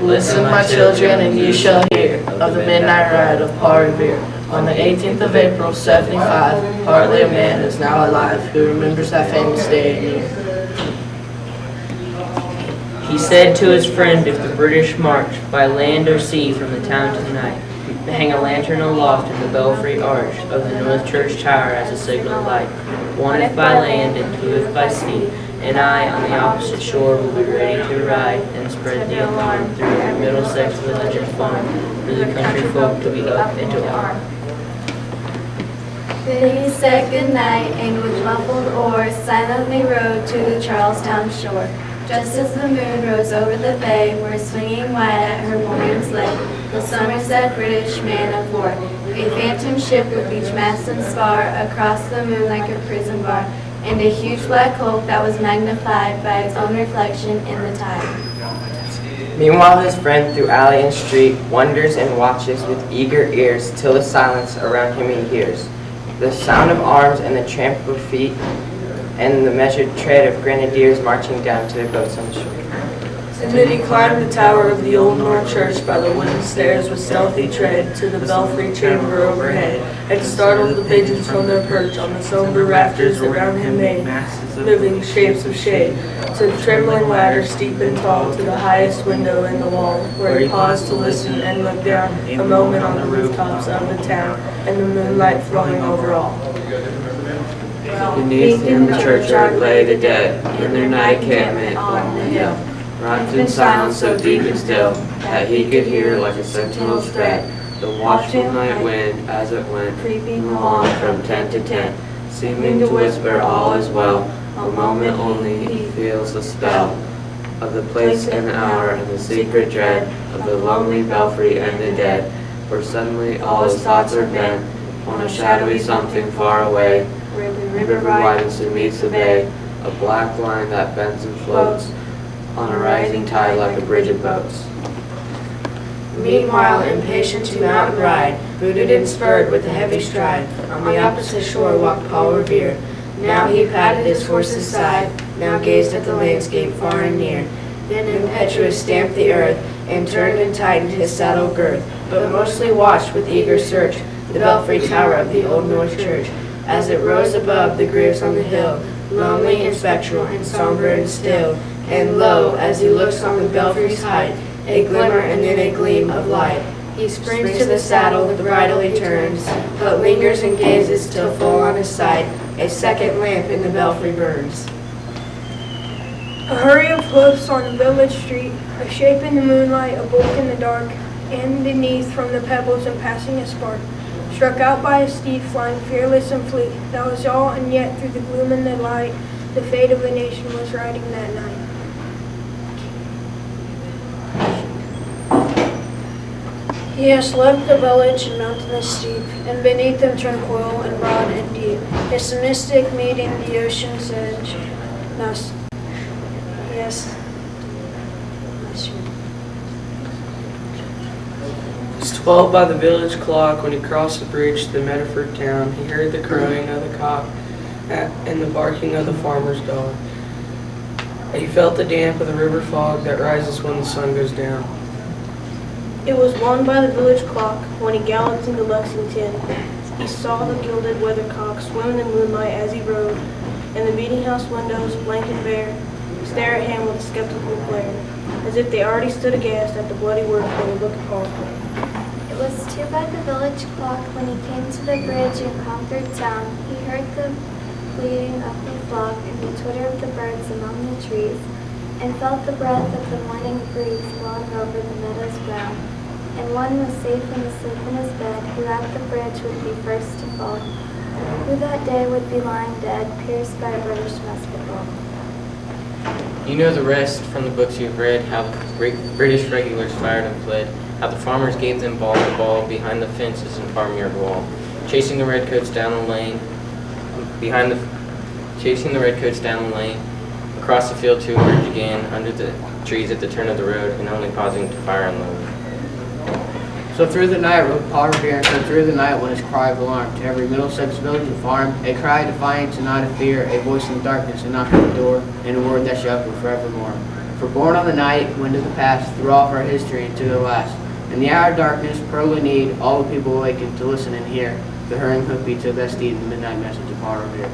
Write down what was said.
Listen, my children, and you shall hear of the midnight ride of Paul Revere. On the 18th of April, 75, hardly a man is now alive who remembers that famous day and year. He said to his friend, if the British march by land or sea from the town tonight, hang a lantern aloft in the belfry arch of the North Church tower as a signal light, one if by land and two if by sea, and I on the opposite shore will be ready to ride and spread the alarm through every Middlesex village and farm, for the country folk to be up into arm. Then he said goodnight, and with muffled oars silently rowed to the Charlestown shore. Just as the moon rose over the bay, where swinging wide at her moorings lay the Somerset British man of war, a phantom ship with each mast and spar across the moon like a prison bar, and a huge black hulk that was magnified by its own reflection in the tide. Meanwhile his friend through alley and street wonders and watches with eager ears till the silence around him he hears, the sound of arms and the tramp of feet, and the measured tread of grenadiers marching down to their boats on the shore. And then he climbed the tower of the old North Church by the wooden stairs with stealthy tread to the belfry chamber overhead, and startled the pigeons from their perch on the somber rafters around him made moving shapes of shade, to the trembling ladder steep and tall to the highest window in the wall, where he paused to listen and look down a moment on the rooftops of the town and the moonlight flowing over all. Beneath in the churchyard lay the dead, in their night encampment on the hill, wrapped in silence so deep and still, that he could hear like a sentinel's tread, the watchful night wind as it went, creeping along from tent to tent, seeming to whisper all is well. A moment only he feels the spell of the place and hour and the secret dread of the lonely belfry and the dead, for suddenly all his thoughts are bent on a shadowy something far away, where the river widens and meets the bay, a black line that bends and floats on a rising tide like a bridge of boats. Meanwhile, impatient to mount and ride, booted and spurred with a heavy stride, on the opposite shore walked Paul Revere. Now he patted his horse's side, now gazed at the landscape far and near, then impetuous stamped the earth, and turned and tightened his saddle girth, but mostly watched with eager search the belfry tower of the old North Church, as it rose above the graves on the hill, lonely and spectral and somber and still. And lo, as he looks on the belfry's height, a glimmer and then a gleam of light. He springs to the saddle, the bridle he turns, but lingers and gazes till full on his sight a second lamp in the belfry burns. A hurry of hoofs on the village street, a shape in the moonlight, a bulk in the dark, and beneath from the pebbles and passing a spark, struck out by a steed flying fearless and fleet. That was all, and yet through the gloom and the light, the fate of a nation was riding that night. He has left the village and mountain is steep, and beneath them tranquil and broad and deep. It's a mystic meeting the ocean's edge. Yes. It's 12 by the village clock when he crossed the bridge to the Medford town. He heard the crowing of the cock and the barking of the farmer's dog. He felt the damp of the river fog that rises when the sun goes down. It was 1 by the village clock when he galloped into Lexington. He saw the gilded weathercock swim in the moonlight as he rode, and the meeting house windows, blank and bare, stare at him with a skeptical glare, as if they already stood aghast at the bloody work they were looking for. It was 2 by the village clock when he came to the bridge in Concord town. He heard the bleating of the flock and the twitter of the birds among the trees, and felt the breath of the morning breeze blowing over the meadows brown. And one was safe and asleep in his bed, who at the bridge would be first to fall, who that day would be lying dead, pierced by a British musket ball. You know the rest from the books you've read, how the British regulars fired and fled, how the farmers gave them ball to ball behind the fences and farmyard wall, chasing the redcoats down the lane, across the field to emerge again under the trees at the turn of the road, and only pausing to fire and load. So through the night rode Paul Revere, and so through the night went his cry of alarm to every Middlesex village and farm, a cry of defiance and not of fear, a voice in the darkness and knock at the door, and a word that shall echo forevermore. For born on the night, wind of the past, threw off our history into the last. In the hour of darkness, pearly need, all the people awaken to listen and hear the hurrying hoofbeats of that steed in the midnight message of Paul Revere.